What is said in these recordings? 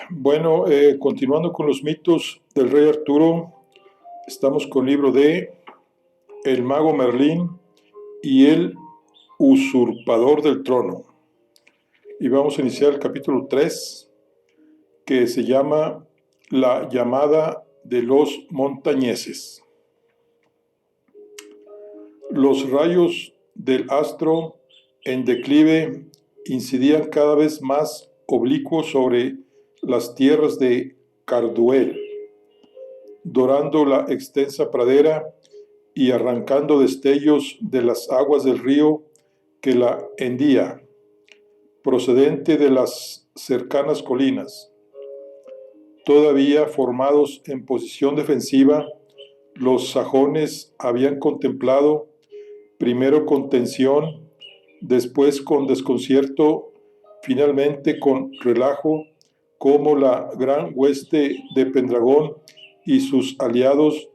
Bueno, continuando con los mitos del rey Arturo, estamos con el libro de El mago Merlín y el usurpador del trono. Y vamos a iniciar el capítulo 3, que se llama La llamada de los montañeses. Los rayos del astro en declive incidían cada vez más oblicuos sobre las tierras de Carduel, dorando la extensa pradera y arrancando destellos de las aguas del río que la hendía, procedente de las cercanas colinas. Todavía formados en posición defensiva, los sajones habían contemplado, primero con tensión, después con desconcierto, finalmente con relajo, cómo la gran hueste de Pendragón y sus aliados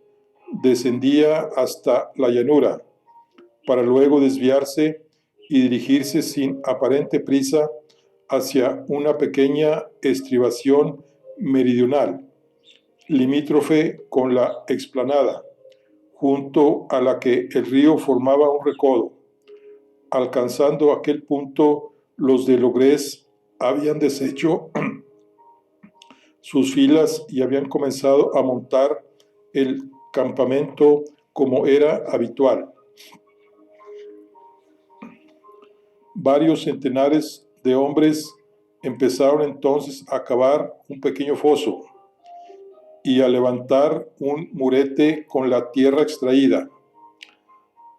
descendía hasta la llanura, para luego desviarse y dirigirse sin aparente prisa hacia una pequeña estribación meridional, limítrofe con la explanada, junto a la que el río formaba un recodo. Alcanzando aquel punto, los de Logrés habían deshecho sus filas y habían comenzado a montar el campamento como era habitual. Varios centenares de hombres empezaron entonces a cavar un pequeño foso y a levantar un murete con la tierra extraída.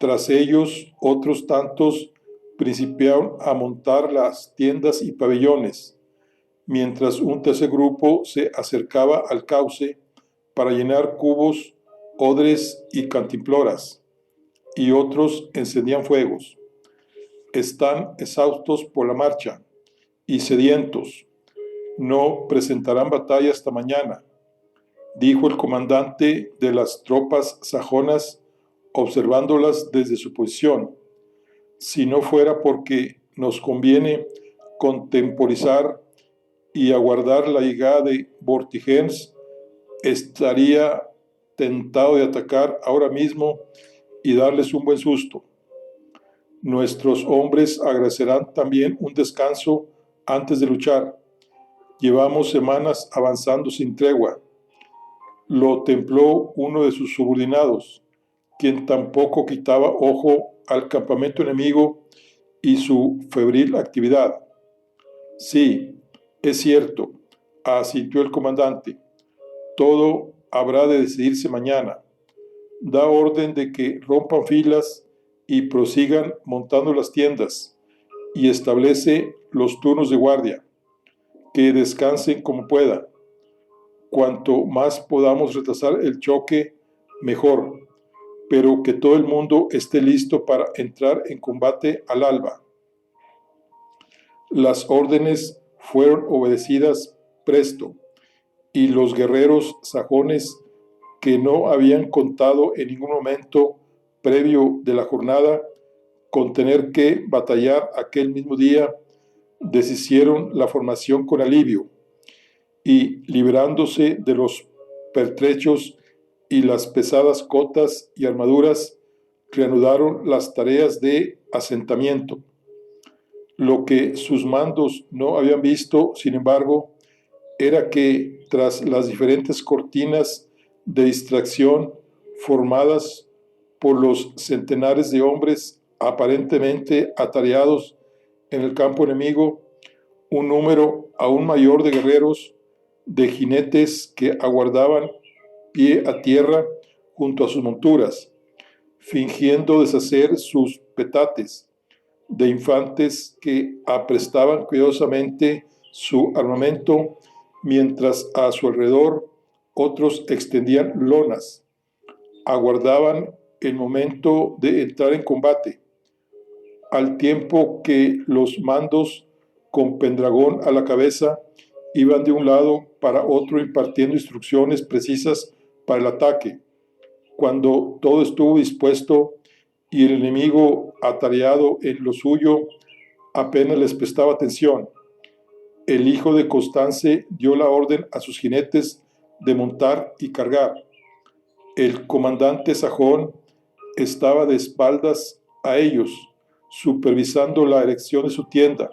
Tras ellos, otros tantos principiaron a montar las tiendas y pabellones, mientras un tercer grupo se acercaba al cauce para llenar cubos, odres y cantimploras, y otros encendían fuegos. Están exhaustos por la marcha y sedientos. No presentarán batalla hasta mañana, dijo el comandante de las tropas sajonas, observándolas desde su posición. Si no fuera porque nos conviene contemporizar y aguardar la llegada de Vortigern, estaría tentado de atacar ahora mismo y darles un buen susto. Nuestros hombres agradecerán también un descanso antes de luchar. Llevamos semanas avanzando sin tregua. Lo templó uno de sus subordinados, quien tampoco quitaba ojo al campamento enemigo y su febril actividad. Sí, es cierto, asintió el comandante. Todo habrá de decidirse mañana. Da orden de que rompan filas y prosigan montando las tiendas, y establece los turnos de guardia. Que descansen como puedan. Cuanto más podamos retrasar el choque, mejor, pero que todo el mundo esté listo para entrar en combate al alba. Las órdenes fueron obedecidas presto, y los guerreros sajones, que no habían contado en ningún momento previo de la jornada con tener que batallar aquel mismo día, deshicieron la formación con alivio y, librándose de los pertrechos y las pesadas cotas y armaduras, reanudaron las tareas de asentamiento. Lo que sus mandos no habían visto, sin embargo, era que tras las diferentes cortinas de distracción formadas por los centenares de hombres aparentemente atareados en el campo enemigo, un número aún mayor de guerreros, de jinetes que aguardaban pie a tierra junto a sus monturas, fingiendo deshacer sus petates, de infantes que aprestaban cuidadosamente su armamento, mientras a su alrededor otros extendían lonas, aguardaban el momento de entrar en combate, al tiempo que los mandos, con Pendragón a la cabeza, iban de un lado para otro impartiendo instrucciones precisas para el ataque. Cuando todo estuvo dispuesto y el enemigo atareado en lo suyo apenas les prestaba atención, el hijo de Constance dio la orden a sus jinetes de montar y cargar. El comandante sajón estaba de espaldas a ellos, supervisando la erección de su tienda,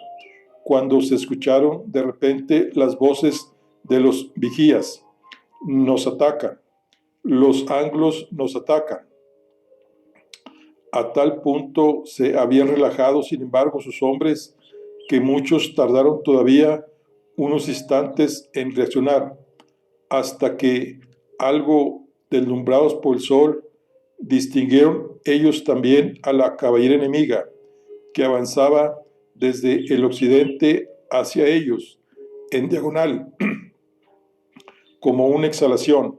cuando se escucharon de repente las voces de los vigías. Nos atacan, los anglos nos atacan. A tal punto se habían relajado, sin embargo, sus hombres, que muchos tardaron todavía unos instantes en reaccionar, hasta que, algo deslumbrados por el sol, distinguieron ellos también a la caballería enemiga, que avanzaba desde el occidente hacia ellos, en diagonal, como una exhalación.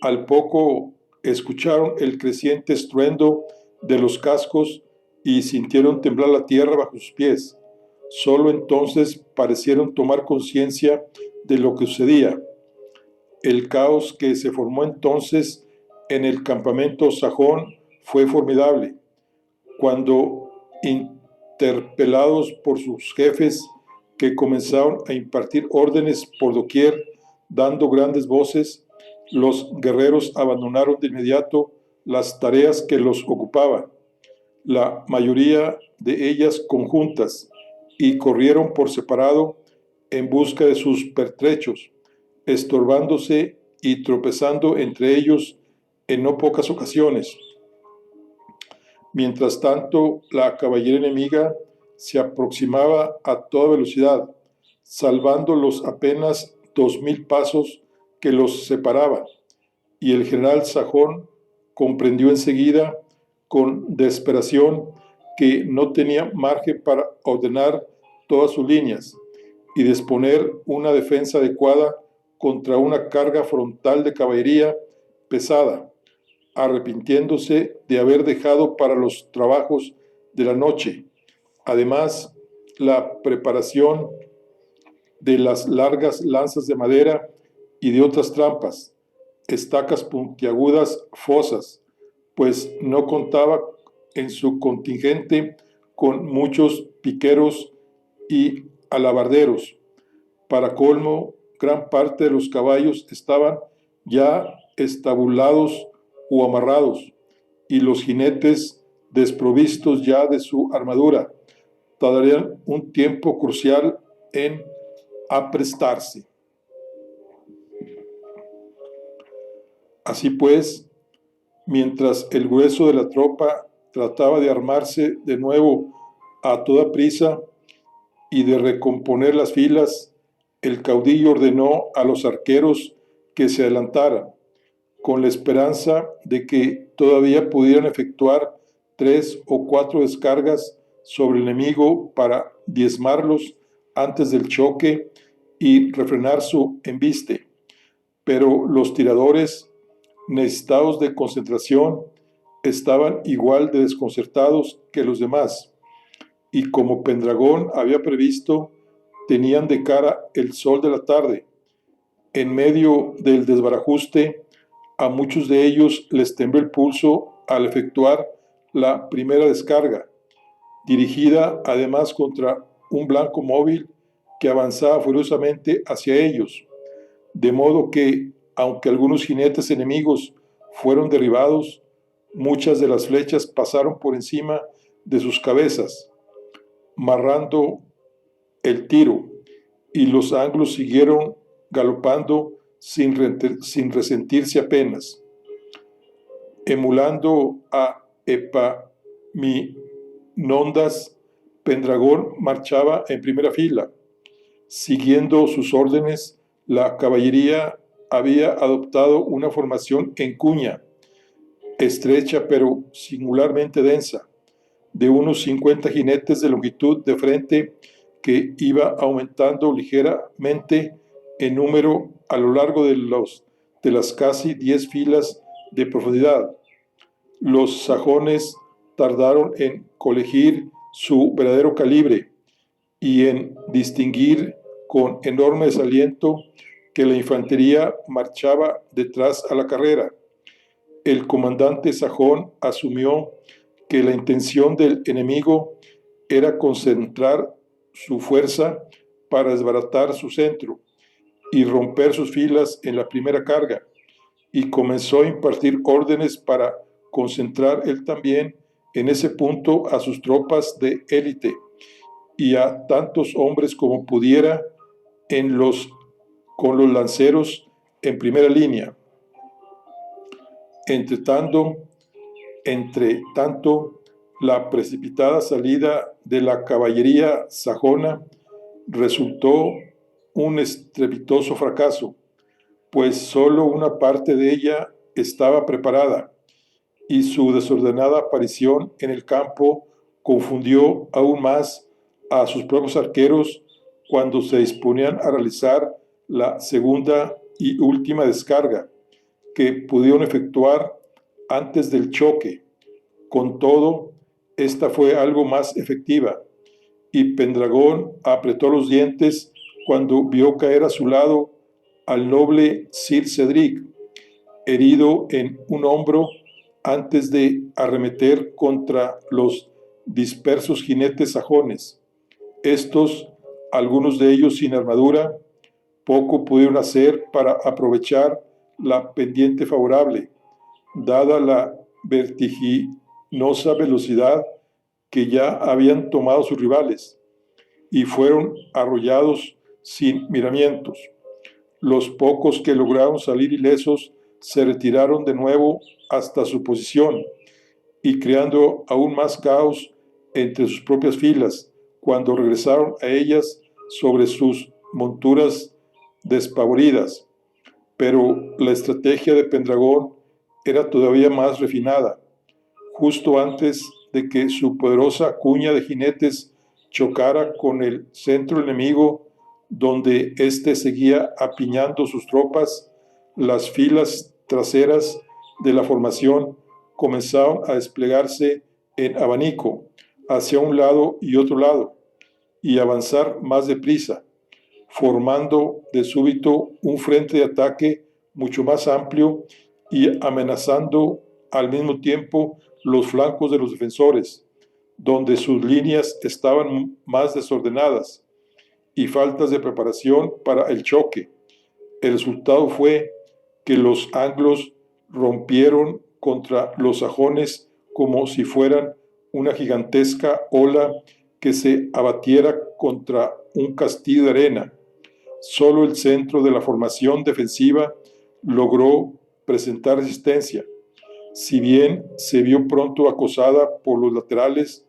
Al poco escucharon el creciente estruendo de los cascos y sintieron temblar la tierra bajo sus pies. Solo entonces parecieron tomar conciencia de lo que sucedía. El caos que se formó entonces en el campamento sajón fue formidable. Cuando, interpelados por sus jefes, que comenzaron a impartir órdenes por doquier, dando grandes voces, los guerreros abandonaron de inmediato las tareas que los ocupaban, la mayoría de ellas conjuntas, y corrieron por separado en busca de sus pertrechos, estorbándose y tropezando entre ellos en no pocas ocasiones. Mientras tanto, la caballería enemiga se aproximaba a toda velocidad, salvando los apenas 2000 pasos que los separaban, y el general sajón comprendió enseguida, con desesperación, que no tenía margen para ordenar todas sus líneas y disponer una defensa adecuada contra una carga frontal de caballería pesada, arrepintiéndose de haber dejado para los trabajos de la noche. Además, la preparación de las largas lanzas de madera y de otras trampas, estacas puntiagudas, fosas, pues no contaba en su contingente con muchos piqueros y alabarderos. Para colmo, gran parte de los caballos estaban ya estabulados o amarrados, y los jinetes, desprovistos ya de su armadura, tardarían un tiempo crucial en aprestarse. Así pues, mientras el grueso de la tropa trataba de armarse de nuevo a toda prisa y de recomponer las filas, el caudillo ordenó a los arqueros que se adelantaran, con la esperanza de que todavía pudieran efectuar 3 o 4 descargas sobre el enemigo para diezmarlos antes del choque y refrenar su embiste. Pero los tiradores, necesitados de concentración, estaban igual de desconcertados que los demás, y como Pendragón había previsto, tenían de cara el sol de la tarde. En medio del desbarajuste, a muchos de ellos les tembló el pulso al efectuar la primera descarga, dirigida además contra un blanco móvil que avanzaba furiosamente hacia ellos, de modo que, aunque algunos jinetes enemigos fueron derribados, muchas de las flechas pasaron por encima de sus cabezas, marrando el tiro, y los anglos siguieron galopando sin resentirse apenas. Emulando a Epaminondas, Pendragón marchaba en primera fila. Siguiendo sus órdenes, la caballería había adoptado una formación en cuña, estrecha pero singularmente densa, de unos 50 jinetes de longitud de frente, que iba aumentando ligeramente en número a lo largo de las casi 10 filas de profundidad. Los sajones tardaron en colegir su verdadero calibre y en distinguir con enorme desaliento que la infantería marchaba detrás a la carrera. El comandante sajón asumió que la intención del enemigo era concentrar su fuerza para desbaratar su centro y romper sus filas en la primera carga, y comenzó a impartir órdenes para concentrar él también en ese punto a sus tropas de élite y a tantos hombres como pudiera con los lanceros en primera línea. Entre tanto, la precipitada salida de la caballería sajona resultó un estrepitoso fracaso, pues solo una parte de ella estaba preparada, y su desordenada aparición en el campo confundió aún más a sus propios arqueros cuando se disponían a realizar la segunda y última descarga, que pudieron efectuar antes del choque. Con todo, esta fue algo más efectiva, y Pendragón apretó los dientes cuando vio caer a su lado al noble Sir Cedric, herido en un hombro, antes de arremeter contra los dispersos jinetes sajones. Estos, algunos de ellos sin armadura, poco pudieron hacer para aprovechar la pendiente favorable, dada la vertiginosa velocidad que ya habían tomado sus rivales, y fueron arrollados sin miramientos. Los pocos que lograron salir ilesos se retiraron de nuevo hasta su posición, y creando aún más caos entre sus propias filas, cuando regresaron a ellas sobre sus monturas despavoridas. Pero la estrategia de Pendragón era todavía más refinada. Justo antes de que su poderosa cuña de jinetes chocara con el centro enemigo, donde éste seguía apiñando sus tropas, las filas traseras de la formación comenzaron a desplegarse en abanico hacia un lado y otro lado, y avanzar más deprisa, formando de súbito un frente de ataque mucho más amplio y amenazando al mismo tiempo los flancos de los defensores, donde sus líneas estaban más desordenadas y faltas de preparación para el choque. El resultado fue que los anglos rompieron contra los sajones como si fueran una gigantesca ola que se abatiera contra un castillo de arena. Solo el centro de la formación defensiva logró presentar resistencia. Si bien se vio pronto acosada por los laterales,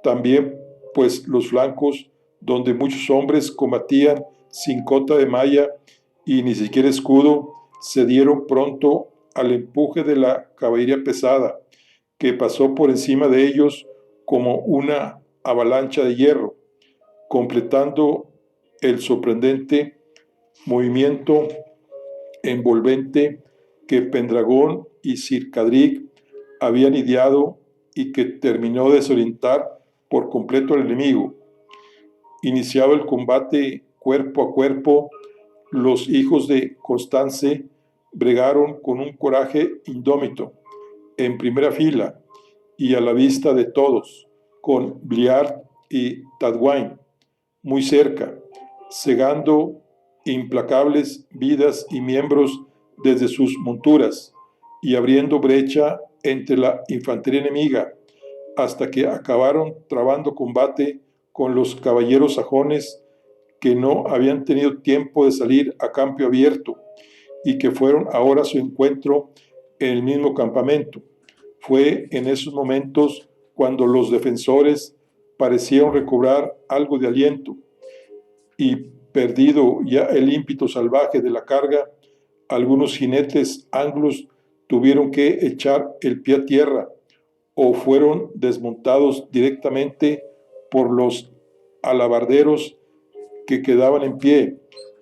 también pues los flancos, donde muchos hombres combatían sin cota de malla y ni siquiera escudo, cedieron pronto al empuje de la caballería pesada, que pasó por encima de ellos como una avalancha de hierro, completando el sorprendente movimiento envolvente que Pendragón y Sir Cadric habían ideado, y que terminó de desorientar por completo al enemigo. Iniciado el combate cuerpo a cuerpo, los hijos de Constance bregaron con un coraje indómito, en primera fila y a la vista de todos, con Bliard y Tadwine muy cerca, cegando implacables vidas y miembros desde sus monturas y abriendo brecha entre la infantería enemiga, hasta que acabaron trabando combate con los caballeros sajones, que no habían tenido tiempo de salir a campo abierto y que fueron ahora a su encuentro en el mismo campamento. Fue en esos momentos cuando los defensores parecieron recobrar algo de aliento, y perdido ya el ímpetu salvaje de la carga, algunos jinetes anglos tuvieron que echar el pie a tierra o fueron desmontados directamente por los alabarderos que quedaban en pie,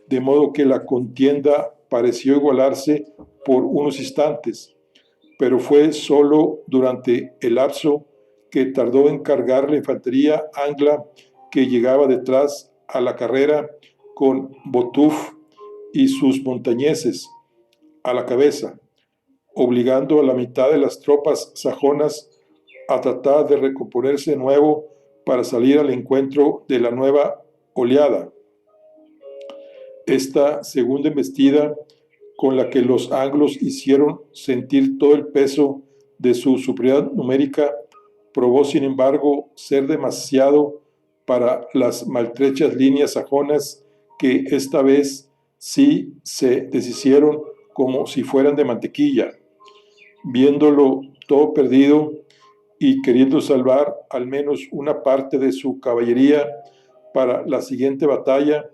de modo que la contienda pareció igualarse por unos instantes, pero fue solo durante el lapso que tardó en cargar la infantería angla, que llegaba detrás a la carrera con Botuf y sus montañeses a la cabeza, obligando a la mitad de las tropas sajonas a tratar de recomponerse de nuevo para salir al encuentro de la nueva oleada. Esta segunda embestida, con la que los anglos hicieron sentir todo el peso de su superioridad numérica, probó sin embargo ser demasiado para las maltrechas líneas sajonas, que esta vez sí se deshicieron como si fueran de mantequilla. Viéndolo todo perdido y queriendo salvar al menos una parte de su caballería para la siguiente batalla,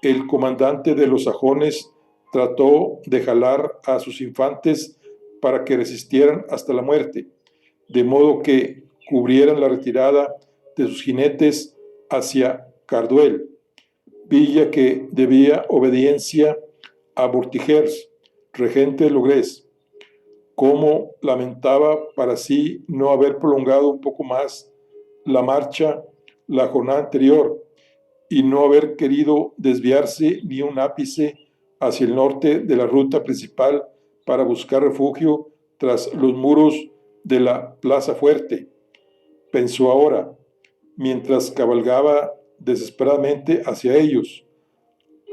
el comandante de los sajones trató de jalar a sus infantes para que resistieran hasta la muerte, de modo que cubrieran la retirada de sus jinetes hacia Carduel, villa que debía obediencia a Vortigers, regente de Logres. Como lamentaba para sí no haber prolongado un poco más la marcha la jornada anterior y no haber querido desviarse ni un ápice hacia el norte de la ruta principal para buscar refugio tras los muros de la Plaza Fuerte, pensó ahora, mientras cabalgaba desesperadamente hacia ellos,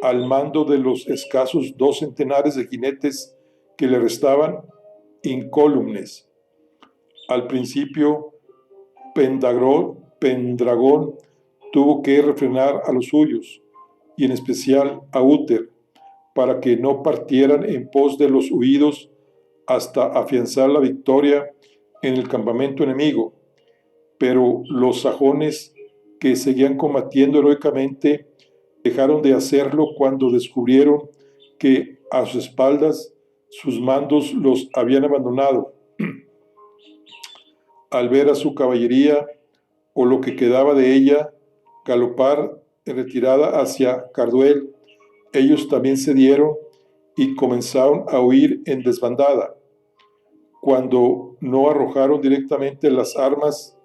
al mando de los escasos 2 centenares de jinetes que le restaban incólumes. Al principio, Pendragón tuvo que refrenar a los suyos, y en especial a Uther, para que no partieran en pos de los huidos hasta afianzar la victoria en el campamento enemigo. Pero los sajones, que seguían combatiendo heroicamente, dejaron de hacerlo cuando descubrieron que a sus espaldas sus mandos los habían abandonado. Al ver a su caballería, o lo que quedaba de ella, galopar en retirada hacia Carduel, ellos también cedieron y comenzaron a huir en desbandada, cuando no arrojaron directamente las armas,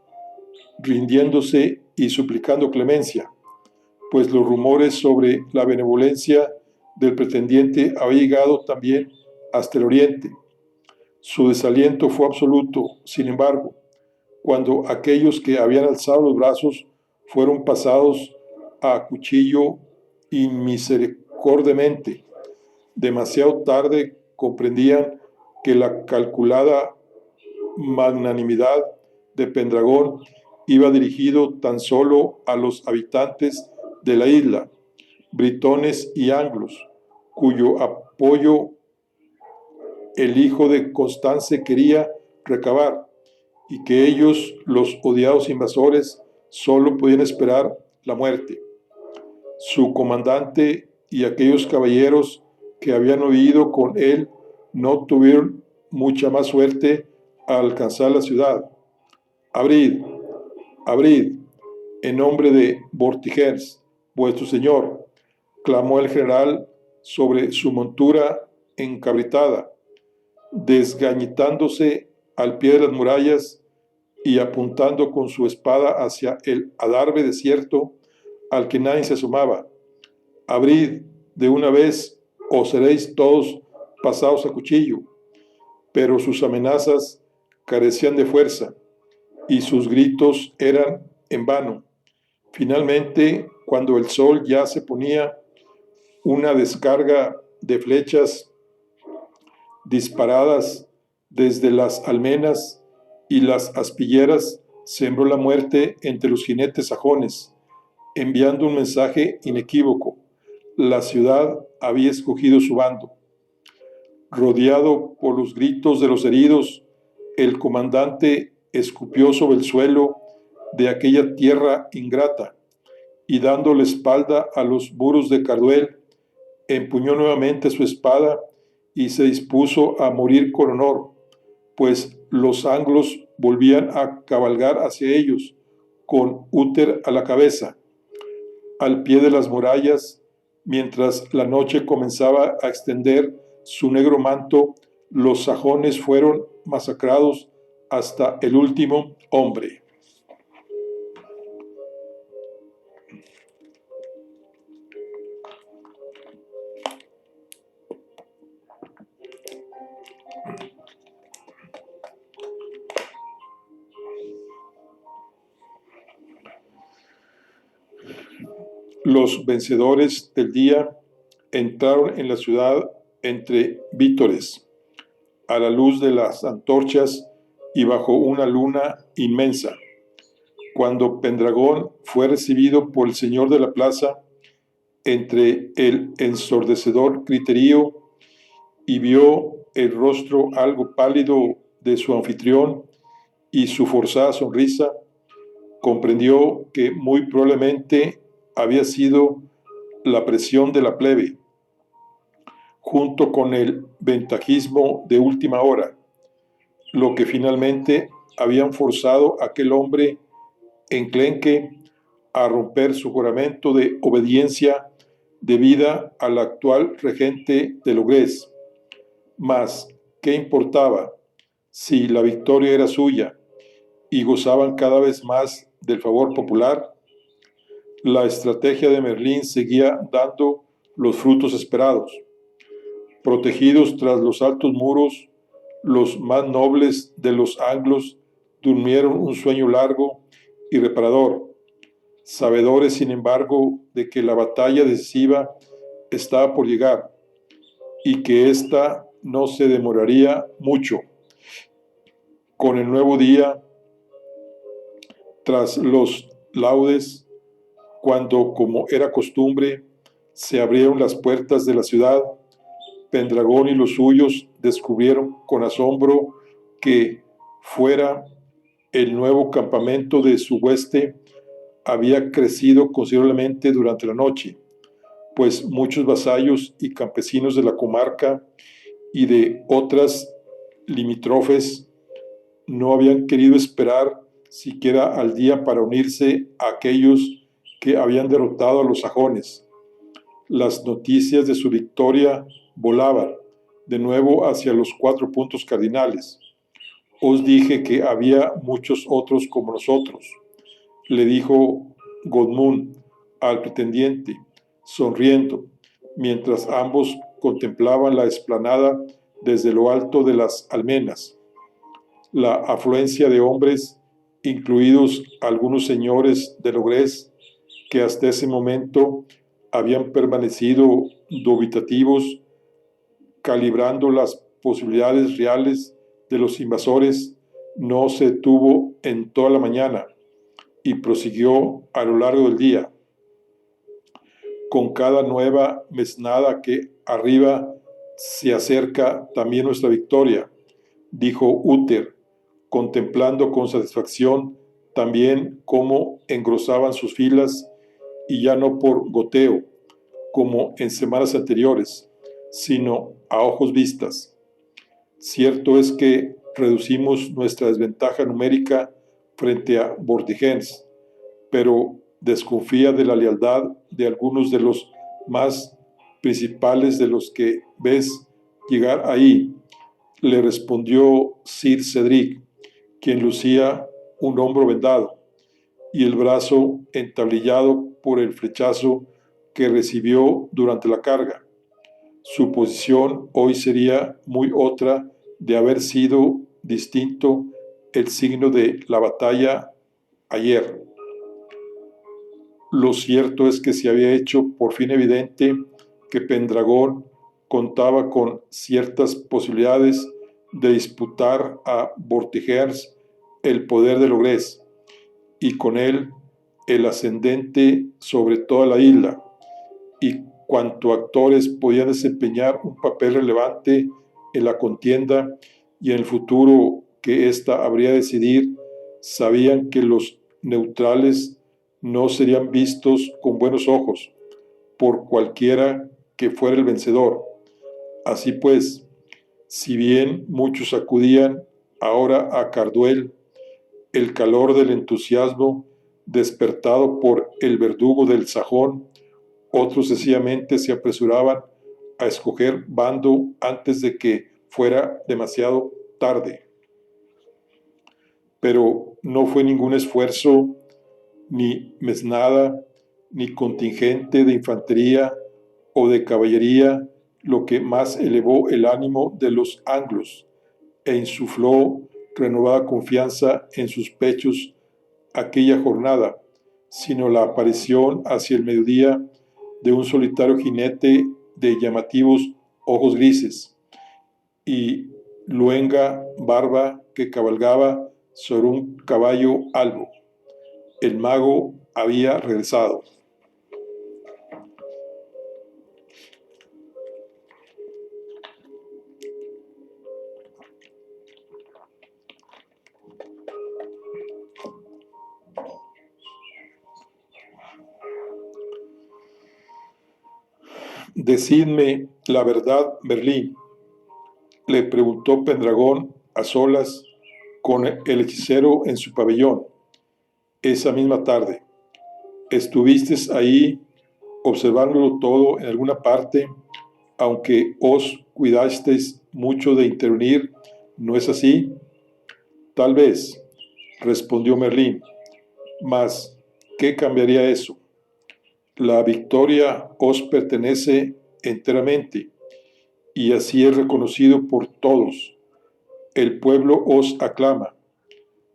rindiéndose y suplicando clemencia, pues los rumores sobre la benevolencia del pretendiente había llegado también hasta el oriente. Su desaliento fue absoluto, sin embargo, cuando aquellos que habían alzado los brazos fueron pasados a cuchillo inmisericordiamente. Demasiado tarde comprendían que la calculada magnanimidad de Pendragón iba dirigido tan solo a los habitantes de la isla, britones y anglos, cuyo apoyo el hijo de Constance quería recabar, y que ellos, los odiados invasores, solo podían esperar la muerte. Su comandante y aquellos caballeros que habían huido con él no tuvieron mucha más suerte al alcanzar la ciudad. Abrid, abrid, en nombre de Vortigers, vuestro señor, clamó el general sobre su montura encabritada, desgañitándose al pie de las murallas y apuntando con su espada hacia el adarve desierto al que nadie se asomaba. Abrid de una vez o seréis todos pasados a cuchillo. Pero sus amenazas carecían de fuerza y sus gritos eran en vano. Finalmente, cuando el sol ya se ponía, una descarga de flechas disparadas desde las almenas y las aspilleras sembró la muerte entre los jinetes sajones, enviando un mensaje inequívoco: la ciudad había escogido su bando. Rodeado por los gritos de los heridos, el comandante escupió sobre el suelo de aquella tierra ingrata y, dando la espalda a los muros de Carduel, empuñó nuevamente su espada y se dispuso a morir con honor, pues los anglos volvían a cabalgar hacia ellos, con Uther a la cabeza. Al pie de las murallas, mientras la noche comenzaba a extender su negro manto, los sajones fueron masacrados hasta el último hombre. Los vencedores del día entraron en la ciudad entre vítores, a la luz de las antorchas y bajo una luna inmensa. Cuando Pendragón fue recibido por el señor de la plaza, entre el ensordecedor griterío, y vio el rostro algo pálido de su anfitrión y su forzada sonrisa, comprendió que muy probablemente había sido la presión de la plebe, junto con el ventajismo de última hora, lo que finalmente habían forzado a aquel hombre enclenque a romper su juramento de obediencia debida al actual regente de Logrés. Mas, ¿qué importaba si la victoria era suya y gozaban cada vez más del favor popular? La estrategia de Merlín seguía dando los frutos esperados. Protegidos tras los altos muros, los más nobles de los anglos durmieron un sueño largo y reparador, sabedores, sin embargo, de que la batalla decisiva estaba por llegar y que ésta no se demoraría mucho. Con el nuevo día, tras los laudes, cuando, como era costumbre, se abrieron las puertas de la ciudad, Pendragón y los suyos descubrieron con asombro que fuera el nuevo campamento de su hueste había crecido considerablemente durante la noche, pues muchos vasallos y campesinos de la comarca y de otras limítrofes no habían querido esperar siquiera al día para unirse a aquellos que habían derrotado a los sajones. Las noticias de su victoria volaban de nuevo hacia los 4 puntos cardinales. Os dije que había muchos otros como nosotros, le dijo Godmund al pretendiente, sonriendo, mientras ambos contemplaban la explanada desde lo alto de las almenas. La afluencia de hombres, incluidos algunos señores de Logrés, que hasta ese momento habían permanecido dubitativos, calibrando las posibilidades reales de los invasores, no se detuvo en toda la mañana y prosiguió a lo largo del día. Con cada nueva mesnada que arriba se acerca también nuestra victoria, dijo Uther, contemplando con satisfacción también cómo engrosaban sus filas, y ya no por goteo, como en semanas anteriores, sino a ojos vistas. Cierto es que reducimos nuestra desventaja numérica frente a Vortigern, pero desconfía de la lealtad de algunos de los más principales de los que ves llegar ahí, le respondió Sir Cedric, quien lucía un hombro vendado y el brazo entablillado por el flechazo que recibió durante la carga. Su posición hoy sería muy otra de haber sido distinto el signo de la batalla ayer. Lo cierto es que se había hecho por fin evidente que Pendragón contaba con ciertas posibilidades de disputar a Vortigern el poder de Logrés, y con él el ascendente sobre toda la isla, y cuanto actores podían desempeñar un papel relevante en la contienda y en el futuro que ésta habría de decidir, sabían que los neutrales no serían vistos con buenos ojos por cualquiera que fuera el vencedor. Así pues, si bien muchos acudían ahora a Carduel, el calor del entusiasmo despertado por el verdugo del sajón, otros sencillamente se apresuraban a escoger bando antes de que fuera demasiado tarde. Pero no fue ningún esfuerzo, ni mesnada, ni contingente de infantería o de caballería lo que más elevó el ánimo de los anglos e insufló renovada confianza en sus pechos aquella jornada, sino la aparición hacia el mediodía de un solitario jinete de llamativos ojos grises y luenga barba que cabalgaba sobre un caballo albo. El mago había regresado. Decidme la verdad, Merlín, le preguntó Pendragón a solas con el hechicero en su pabellón. Esa misma tarde, ¿estuviste ahí observándolo todo en alguna parte, aunque os cuidasteis mucho de intervenir? ¿No es así? Tal vez, respondió Merlín, mas ¿qué cambiaría eso? La victoria os pertenece enteramente, y así es reconocido por todos. El pueblo os aclama,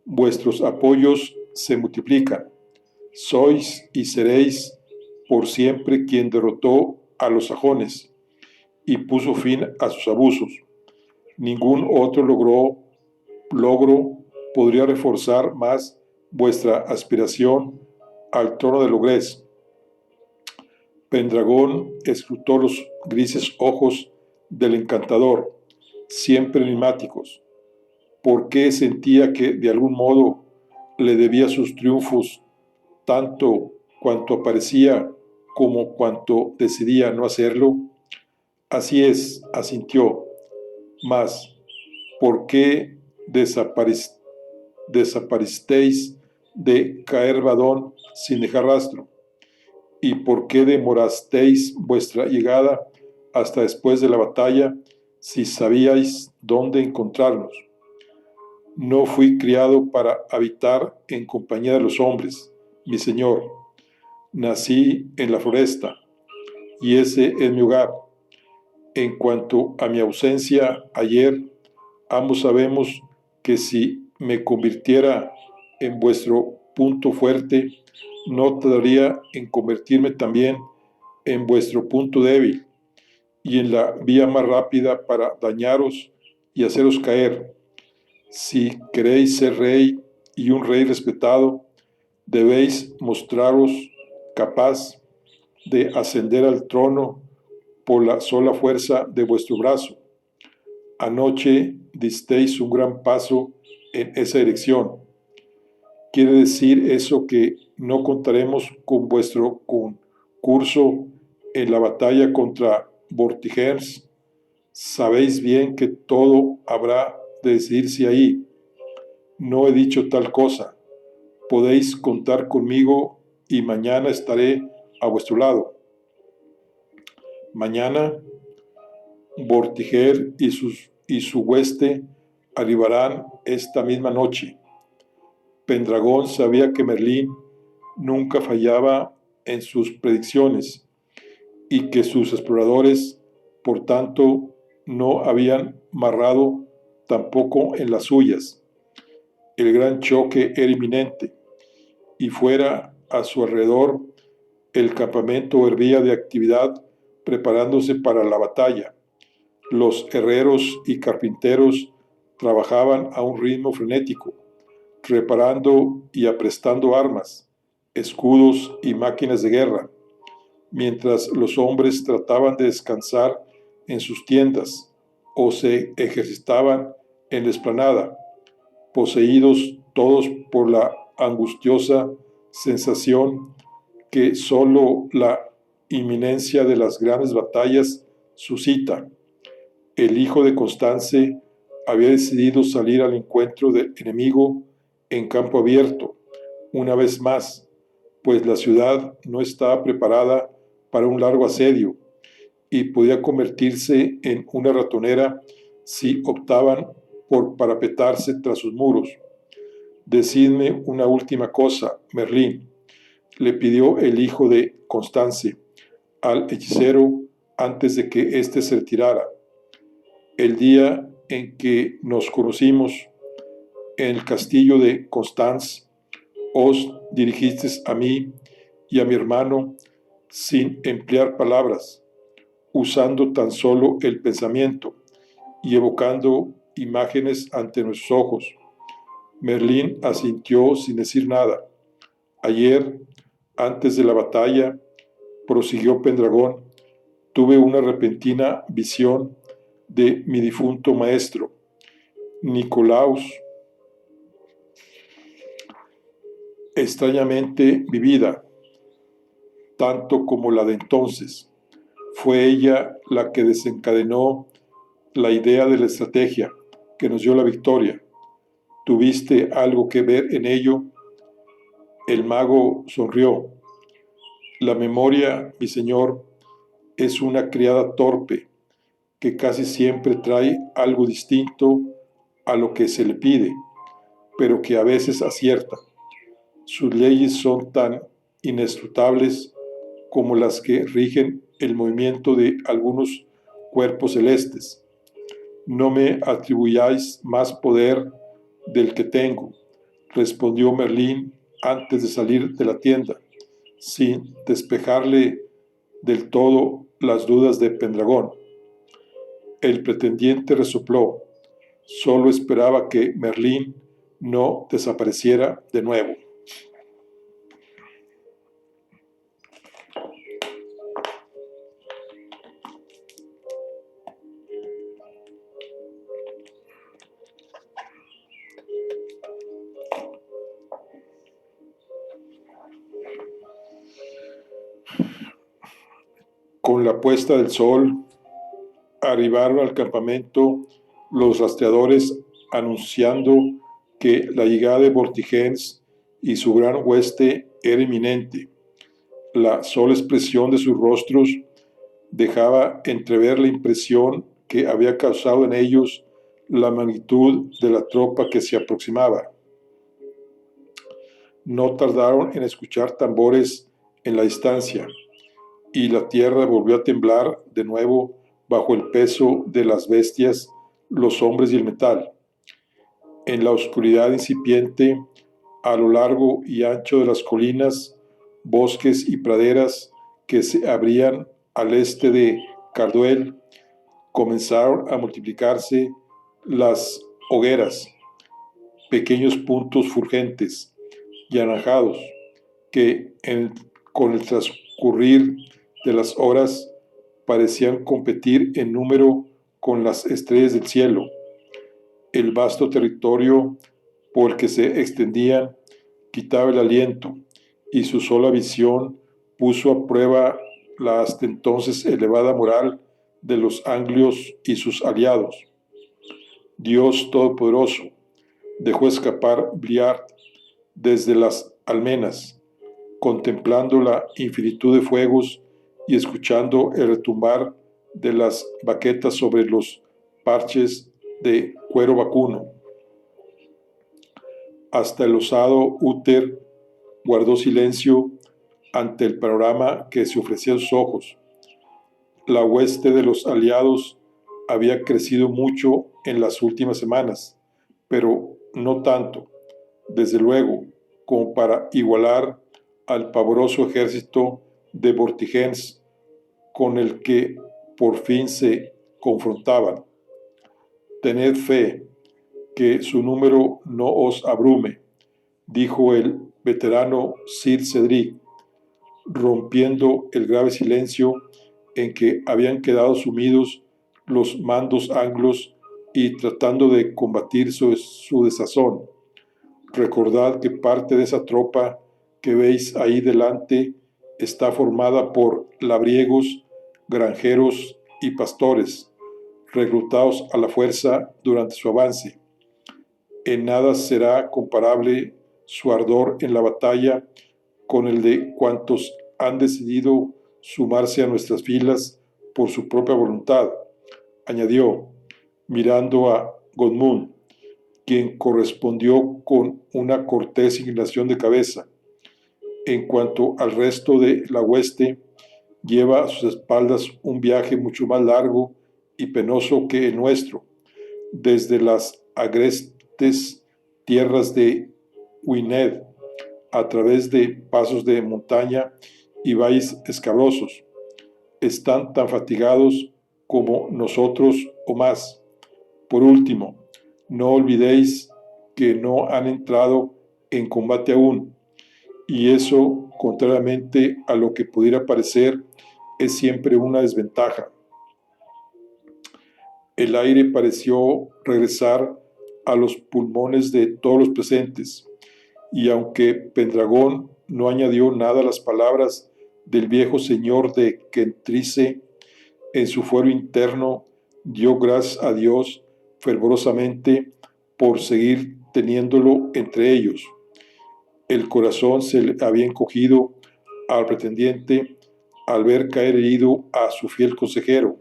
vuestros apoyos se multiplican. Sois y seréis por siempre quien derrotó a los sajones y puso fin a sus abusos. Ningún otro logro podría reforzar más vuestra aspiración al trono de Logrés. Pendragón escrutó los grises ojos del encantador, siempre enigmáticos. ¿Por qué sentía que de algún modo le debía sus triunfos tanto cuanto aparecía como cuanto decidía no hacerlo? Así es, asintió. Mas, ¿por qué desaparecisteis de Caervadón sin dejar rastro? ¿Y por qué demorasteis vuestra llegada hasta después de la batalla si sabíais dónde encontrarnos? No fui criado para habitar en compañía de los hombres, mi señor. Nací en la floresta, y ese es mi hogar. En cuanto a mi ausencia ayer, ambos sabemos que si me convirtiera en vuestro punto fuerte, no tardaría en convertirme también en vuestro punto débil y en la vía más rápida para dañaros y haceros caer. Si queréis ser rey y un rey respetado, debéis mostraros capaz de ascender al trono por la sola fuerza de vuestro brazo. Anoche disteis un gran paso en esa dirección. ¿Quiere decir eso que no contaremos con vuestro concurso en la batalla contra Vortigern? Sabéis bien que todo habrá de decidirse ahí. No he dicho tal cosa. Podéis contar conmigo y mañana estaré a vuestro lado. Mañana, Vortigern y su hueste arribarán esta misma noche. Pendragón sabía que Merlín nunca fallaba en sus predicciones y que sus exploradores, por tanto, no habían marrado tampoco en las suyas. El gran choque era inminente, y fuera a su alrededor el campamento hervía de actividad preparándose para la batalla. Los herreros y carpinteros trabajaban a un ritmo frenético, reparando y aprestando armas, escudos y máquinas de guerra, mientras los hombres trataban de descansar en sus tiendas o se ejercitaban en la explanada, poseídos todos por la angustiosa sensación que sólo la inminencia de las grandes batallas suscita. El hijo de Constance había decidido salir al encuentro del enemigo en campo abierto, una vez más, pues la ciudad no estaba preparada para un largo asedio y podía convertirse en una ratonera si optaban por parapetarse tras sus muros. Decidme una última cosa, Merlín, le pidió el hijo de Constance al hechicero antes de que éste se retirara. El día en que nos conocimos en el castillo de Constance, os dirigisteis a mí y a mi hermano sin emplear palabras. usando tan solo el pensamiento y evocando imágenes ante nuestros ojos. Merlín asintió sin decir nada. Ayer, antes de la batalla, prosiguió Pendragón, tuve una repentina visión de mi difunto maestro, Nicolaus, extrañamente vivida, tanto como la de entonces. Fue ella la que desencadenó la idea de la estrategia que nos dio la victoria. ¿Tuviste algo que ver en ello? El mago sonrió. La memoria, mi señor, es una criada torpe que casi siempre trae algo distinto a lo que se le pide, pero que a veces acierta. Sus leyes son tan inescrutables como las que rigen el movimiento de algunos cuerpos celestes. No me atribuyáis más poder del que tengo, respondió Merlín antes de salir de la tienda, sin despejarle del todo las dudas de Pendragón. El pretendiente resopló. Solo esperaba que Merlín no desapareciera de nuevo. Con la puesta del sol, arribaron al campamento los rastreadores anunciando que la llegada de Vortigern y su gran hueste era inminente. La sola expresión de sus rostros dejaba entrever la impresión que había causado en ellos la magnitud de la tropa que se aproximaba. No tardaron en escuchar tambores en la distancia, y la tierra volvió a temblar de nuevo bajo el peso de las bestias, los hombres y el metal. En la oscuridad incipiente, a lo largo y ancho de las colinas, bosques y praderas que se abrían al este de Carduel, comenzaron a multiplicarse las hogueras, pequeños puntos fulgentes y anaranjados que con el transcurrir de las horas parecían competir en número con las estrellas del cielo. El vasto territorio por el que se extendían quitaba el aliento, y su sola visión puso a prueba la hasta entonces elevada moral de los anglios y sus aliados. Dios Todopoderoso dejó escapar Briard desde las almenas, contemplando la infinitud de fuegos y escuchando el retumbar de las baquetas sobre los parches de cuero vacuno. Hasta el osado Uther guardó silencio ante el panorama que se ofrecía a sus ojos. La hueste de los aliados había crecido mucho en las últimas semanas, pero no tanto, desde luego, como para igualar al pavoroso ejército de Vortigern con el que por fin se confrontaban. Tened fe, que su número no os abrume, dijo el veterano Sir Cedric, rompiendo el grave silencio en que habían quedado sumidos los mandos anglos y tratando de combatir su desazón. Recordad que parte de esa tropa que veis ahí delante está formada por labriegos, granjeros y pastores, reclutados a la fuerza durante su avance. En nada será comparable su ardor en la batalla con el de cuantos han decidido sumarse a nuestras filas por su propia voluntad, añadió, mirando a Godmund, quien correspondió con una cortés inclinación de cabeza. En cuanto al resto de la hueste, lleva a sus espaldas un viaje mucho más largo y penoso que el nuestro, desde las agrestes tierras de Gwynedd, a través de pasos de montaña y valles escabrosos. están tan fatigados como nosotros o más. Por último, no olvidéis que no han entrado en combate aún, y eso, contrariamente a lo que pudiera parecer, es siempre una desventaja. El aire pareció regresar a los pulmones de todos los presentes, y aunque Pendragón no añadió nada a las palabras del viejo señor de Kentrice, en su fuero interno dio gracias a Dios fervorosamente por seguir teniéndolo entre ellos. El corazón se le había encogido al pretendiente al ver caer herido a su fiel consejero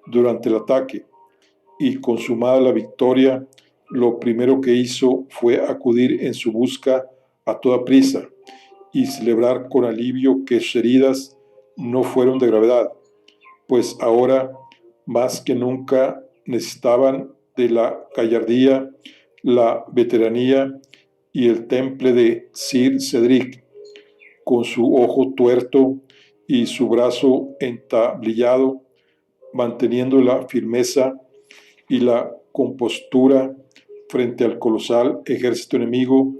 durante el ataque, y consumada la victoria, lo primero que hizo fue acudir en su busca a toda prisa y celebrar con alivio que sus heridas no fueron de gravedad, pues ahora más que nunca necesitaban de la gallardía, la veteranía y el temple de Sir Cedric, con su ojo tuerto y su brazo entablillado, manteniendo la firmeza y la compostura frente al colosal ejército enemigo.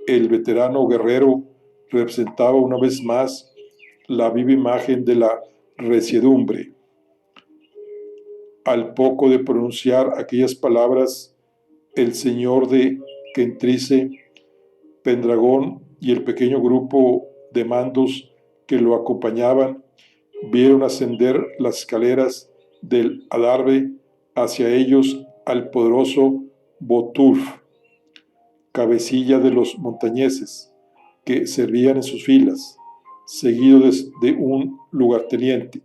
El veterano guerrero representaba una vez más la viva imagen de la resiedumbre. Al poco de pronunciar aquellas palabras, el señor de Kentrice, Pendragón y el pequeño grupo de mandos que lo acompañaban vieron ascender las escaleras del adarve hacia ellos al poderoso Botulf, cabecilla de los montañeses, que servían en sus filas, seguido de un lugarteniente.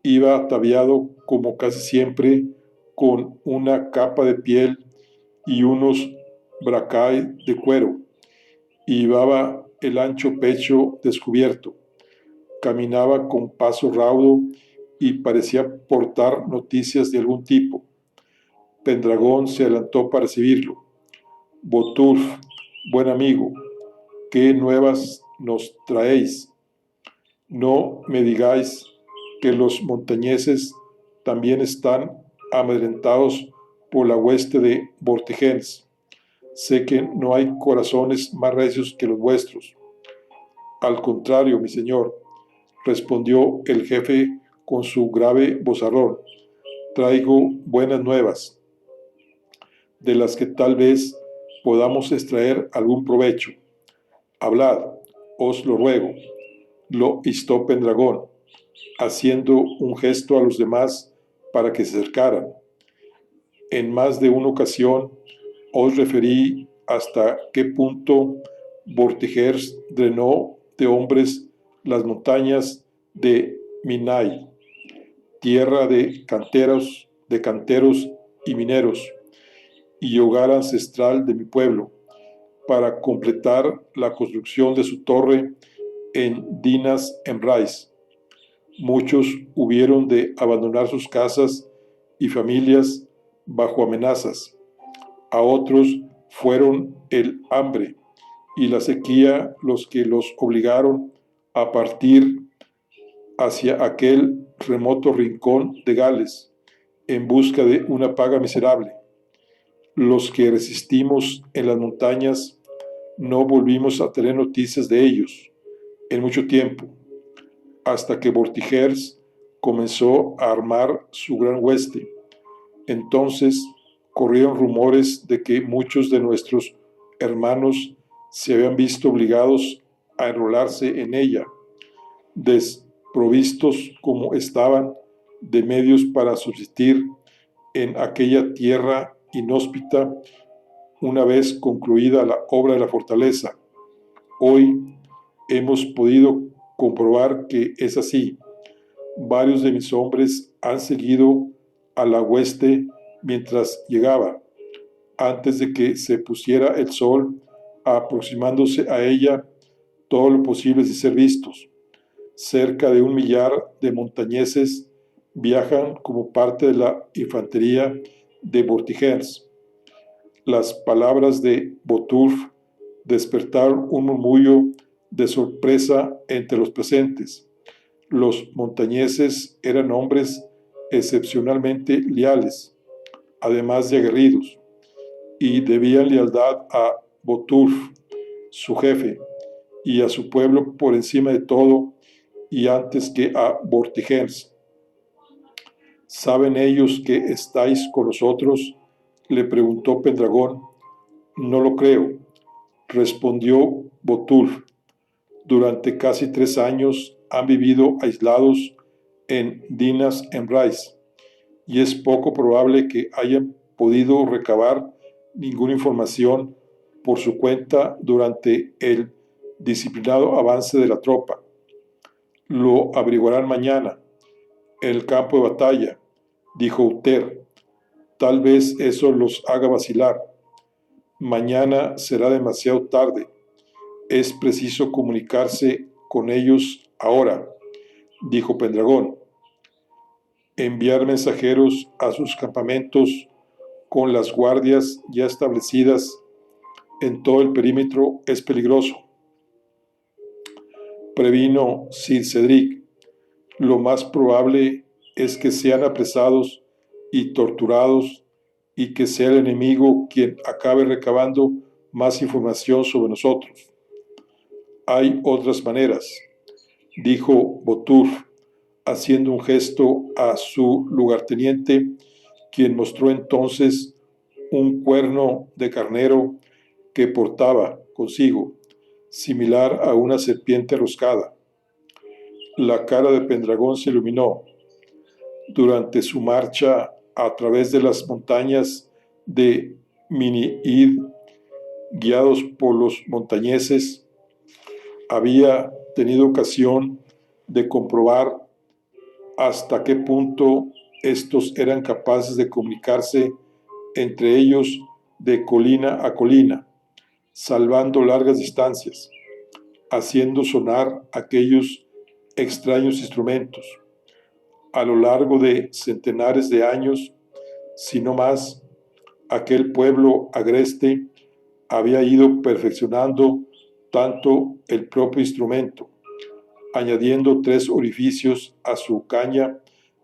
Iba ataviado, como casi siempre, con una capa de piel y unos bracae de cuero, y llevaba el ancho pecho descubierto. Caminaba con paso raudo y parecía portar noticias de algún tipo. Pendragón se adelantó para recibirlo. Botulf, buen amigo, ¿qué nuevas nos traéis? No me digáis que los montañeses también están amedrentados por la hueste de Vortigern. Sé que no hay corazones más recios que los vuestros. Al contrario, mi señor, respondió el jefe con su grave vozarrón, traigo buenas nuevas, de las que tal vez podamos extraer algún provecho. Hablad, os lo ruego, lo instó Pendragón, haciendo un gesto a los demás para que se acercaran. En más de una ocasión os referí hasta qué punto Vortigern drenó de hombres las montañas de Minai, tierra de canteros y mineros, y hogar ancestral de mi pueblo, para completar la construcción de su torre en Dinas Emrais. Muchos hubieron de abandonar sus casas y familias bajo amenazas. A otros fueron el hambre y la sequía los que los obligaron a partir hacia aquel remoto rincón de Gales en busca de una paga miserable. Los que resistimos en las montañas no volvimos a tener noticias de ellos en mucho tiempo, hasta que Vortigern comenzó a armar su gran hueste. Entonces corrieron rumores de que muchos de nuestros hermanos se habían visto obligados a enrolarse en ella, desprovistos como estaban de medios para subsistir en aquella tierra inhóspita una vez concluida la obra de la fortaleza. Hoy hemos podido comprobar que es así. Varios de mis hombres han seguido a la hueste mientras llegaba, antes de que se pusiera el sol, aproximándose a ella todo lo posible sin ser vistos. Cerca de 1 millar de montañeses viajan como parte de la infantería de Vortigern. Las palabras de Botulf despertaron un murmullo de sorpresa entre los presentes. Los montañeses eran hombres excepcionalmente leales, además de aguerridos, y debían lealtad a Botulf, su jefe, y a su pueblo por encima de todo y antes que a Vortigern. ¿Saben ellos que estáis con nosotros?, le preguntó Pendragón. No lo creo, respondió Botulf. Durante casi 3 años han vivido aislados en Dinas Emrais, y es poco probable que hayan podido recabar ninguna información por su cuenta durante el disciplinado avance de la tropa. Lo averiguarán mañana en el campo de batalla, dijo Uther. Tal vez eso los haga vacilar. Mañana será demasiado tarde. Es preciso comunicarse con ellos ahora, dijo Pendragón. Enviar mensajeros a sus campamentos con las guardias ya establecidas en todo el perímetro es peligroso, previno Sir Cedric. Lo más probable es que sean apresados y torturados y que sea el enemigo quien acabe recabando más información sobre nosotros. Hay otras maneras, dijo Botulf, haciendo un gesto a su lugarteniente, quien mostró entonces un cuerno de carnero que portaba consigo, similar a una serpiente roscada. La cara de Pendragón se iluminó. Durante su marcha a través de las montañas de Mini-Id, guiados por los montañeses, había tenido ocasión de comprobar hasta qué punto estos eran capaces de comunicarse entre ellos de colina a colina, salvando largas distancias, haciendo sonar aquellos extraños instrumentos. A lo largo de centenares de años, si no más, aquel pueblo agreste había ido perfeccionando tanto el propio instrumento, añadiendo 3 orificios a su caña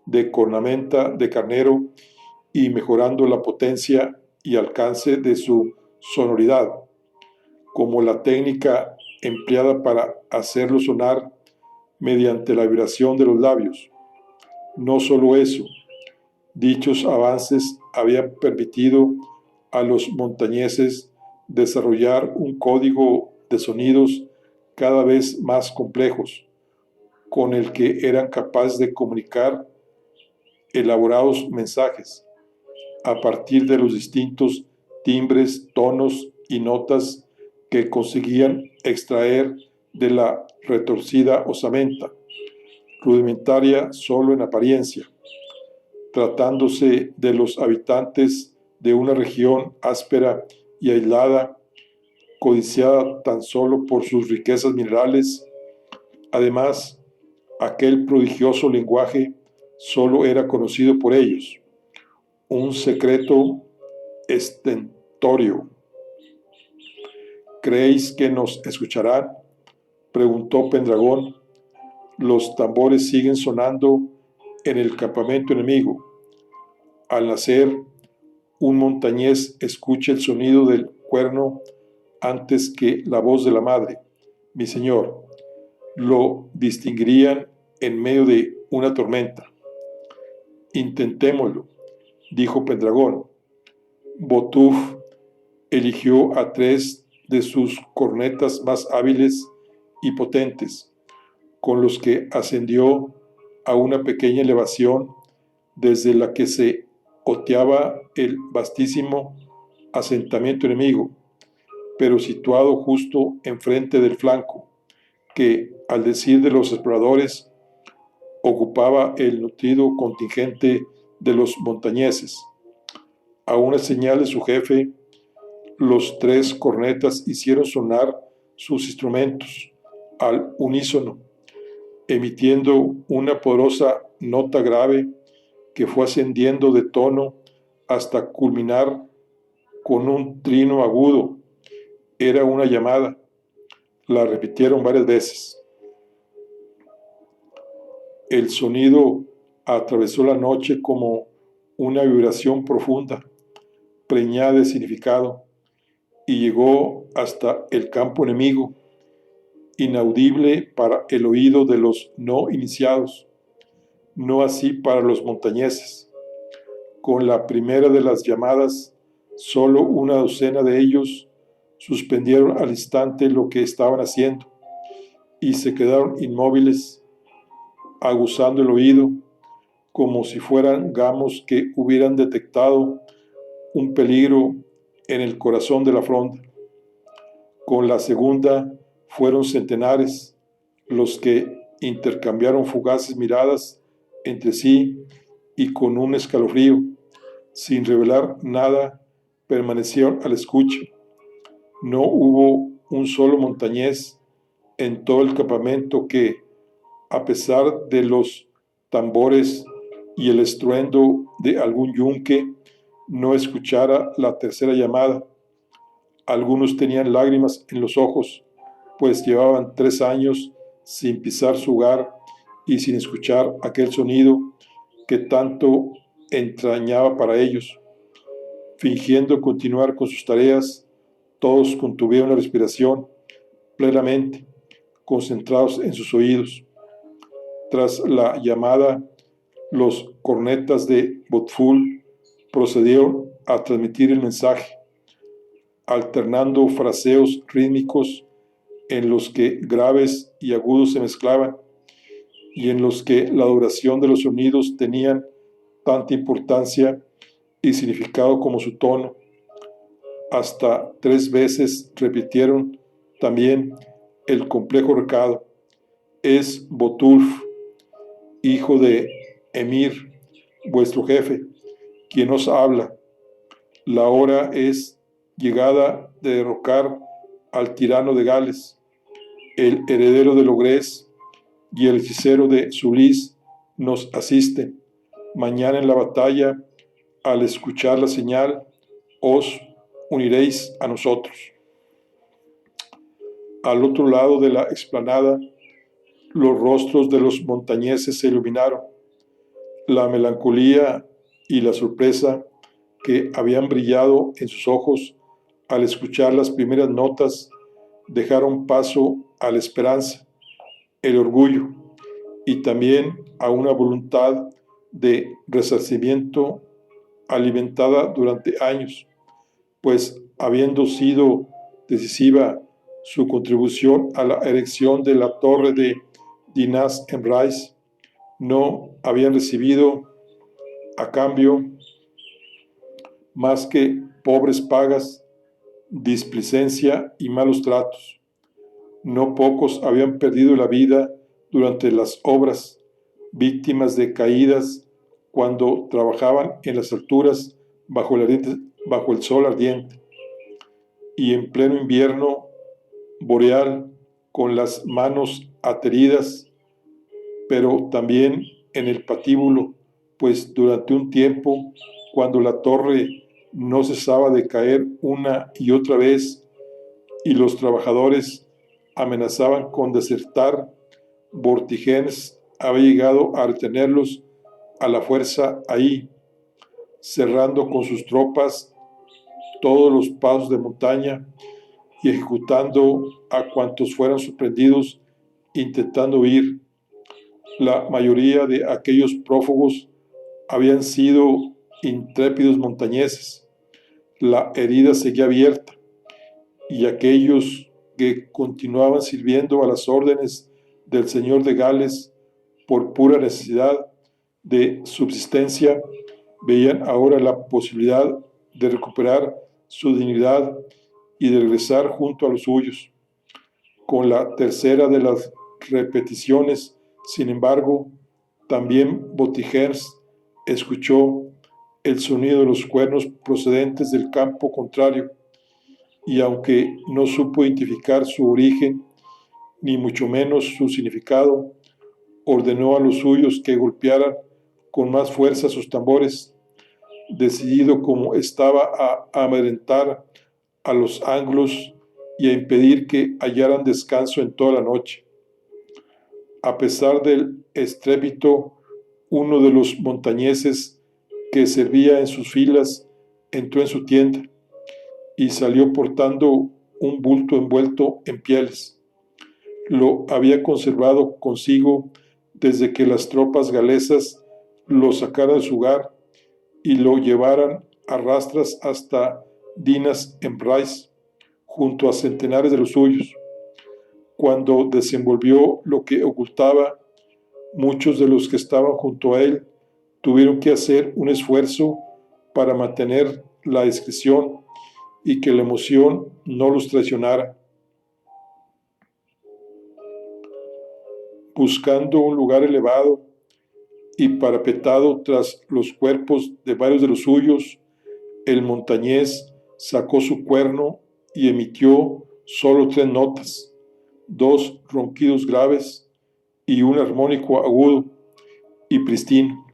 de cornamenta de carnero y mejorando la potencia y alcance de su sonoridad, como la técnica empleada para hacerlo sonar mediante la vibración de los labios. No solo eso, dichos avances habían permitido a los montañeses desarrollar un código de sonidos cada vez más complejos, con el que eran capaces de comunicar elaborados mensajes a partir de los distintos timbres, tonos y notas que conseguían extraer de la retorcida osamenta, rudimentaria solo en apariencia, tratándose de los habitantes de una región áspera y aislada, codiciada tan solo por sus riquezas minerales. Además, aquel prodigioso lenguaje solo era conocido por ellos, un secreto estentorio. ¿Creéis que nos escucharán?, preguntó Pendragón. Los tambores siguen sonando en el campamento enemigo. Al nacer, un montañés escucha el sonido del cuerno antes que la voz de la madre. Mi señor, lo distinguirían en medio de una tormenta. Intentémoslo, dijo Pendragón. Botulf eligió a 3 de sus cornetas más hábiles y potentes, con los que ascendió a una pequeña elevación desde la que se oteaba el vastísimo asentamiento enemigo, pero situado justo enfrente del flanco, que, al decir de los exploradores, ocupaba el nutrido contingente de los montañeses. A una señal de su jefe, los 3 cornetas hicieron sonar sus instrumentos al unísono, emitiendo una poderosa nota grave que fue ascendiendo de tono hasta culminar con un trino agudo. Era una llamada. La repitieron varias veces. El sonido atravesó la noche como una vibración profunda, preñada de significado, y llegó hasta el campo enemigo, inaudible para el oído de los no iniciados, no así para los montañeses. Con la primera de las llamadas, solo una docena de ellos suspendieron al instante lo que estaban haciendo y se quedaron inmóviles, aguzando el oído, como si fueran gamos que hubieran detectado un peligro en el corazón de la fronda. Con la segunda fueron centenares los que intercambiaron fugaces miradas entre sí y con un escalofrío, sin revelar nada, permanecieron a la escucha. No hubo un solo montañés en todo el campamento que, a pesar de los tambores y el estruendo de algún yunque, no escuchara la tercera llamada. Algunos tenían lágrimas en los ojos, pues llevaban 3 años sin pisar su hogar y sin escuchar aquel sonido que tanto entrañaba para ellos. Fingiendo continuar con sus tareas, todos contuvieron la respiración plenamente, concentrados en sus oídos. Tras la llamada, los cornetas de Bothful procedieron a transmitir el mensaje, alternando fraseos rítmicos en los que graves y agudos se mezclaban y en los que la duración de los sonidos tenían tanta importancia y significado como su tono. Hasta 3 veces repitieron también el complejo recado: es Botulf, hijo de Emir, vuestro jefe, quien os habla. La hora es llegada de derrocar al tirano de Gales, el heredero de Logres y el hechicero de Sulis nos asisten. Mañana en la batalla, al escuchar la señal, os uniréis a nosotros. Al otro lado de la explanada, los rostros de los montañeses se iluminaron. La melancolía y la sorpresa que habían brillado en sus ojos al escuchar las primeras notas dejaron paso a la esperanza, el orgullo y también a una voluntad de resarcimiento alimentada durante años, pues habiendo sido decisiva su contribución a la erección de la torre de Dinas Emrais, no habían recibido a cambio más que pobres pagas, displicencia y malos tratos. No pocos habían perdido la vida durante las obras, víctimas de caídas cuando trabajaban en las alturas bajo el sol ardiente y en pleno invierno boreal, con las manos ateridas, pero también en el patíbulo, pues durante un tiempo, cuando la torre no cesaba de caer una y otra vez y los trabajadores amenazaban con desertar, Vortigern había llegado a retenerlos a la fuerza ahí, cerrando con sus tropas todos los pasos de montaña y ejecutando a cuantos fueran sorprendidos intentando huir. La mayoría de aquellos prófugos habían sido intrépidos montañeses. La herida seguía abierta y aquellos que continuaban sirviendo a las órdenes del señor de Gales por pura necesidad de subsistencia veían ahora la posibilidad de recuperar su dignidad y de regresar junto a los suyos. Con la tercera de las repeticiones, sin embargo, también Vortigern escuchó el sonido de los cuernos procedentes del campo contrario, y aunque no supo identificar su origen, ni mucho menos su significado, ordenó a los suyos que golpearan con más fuerza sus tambores, decidido como estaba a amedrentar a los anglos y a impedir que hallaran descanso en toda la noche. A pesar del estrépito, uno de los montañeses que servía en sus filas entró en su tienda y salió portando un bulto envuelto en pieles. Lo había conservado consigo desde que las tropas galesas lo sacaran de su hogar y lo llevaran a rastras hasta Dinas Emprice, junto a centenares de los suyos. Cuando desenvolvió lo que ocultaba, muchos de los que estaban junto a él tuvieron que hacer un esfuerzo para mantener la discreción y que la emoción no los traicionara. Buscando un lugar elevado y parapetado tras los cuerpos de varios de los suyos, el montañés sacó su cuerno y emitió solo 3 notas, 2 ronquidos graves y un armónico agudo y pristino,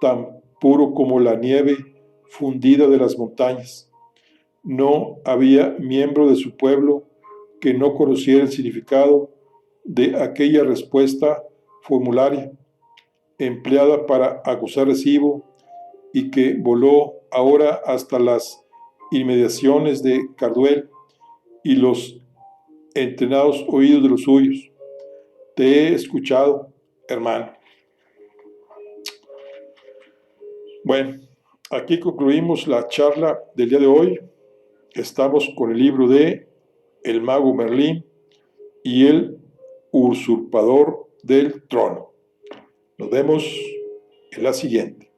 tan puro como la nieve fundida de las montañas. No había miembro de su pueblo que no conociera el significado de aquella respuesta formularia, empleada para acusar recibo y que voló ahora hasta las inmediaciones de Carduel y los entrenados oídos de los suyos. Te he escuchado, hermano. Bueno, aquí concluimos la charla del día de hoy. Estamos con el libro de El mago Merlín y el usurpador del trono. Nos vemos en la siguiente.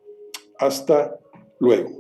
Hasta luego.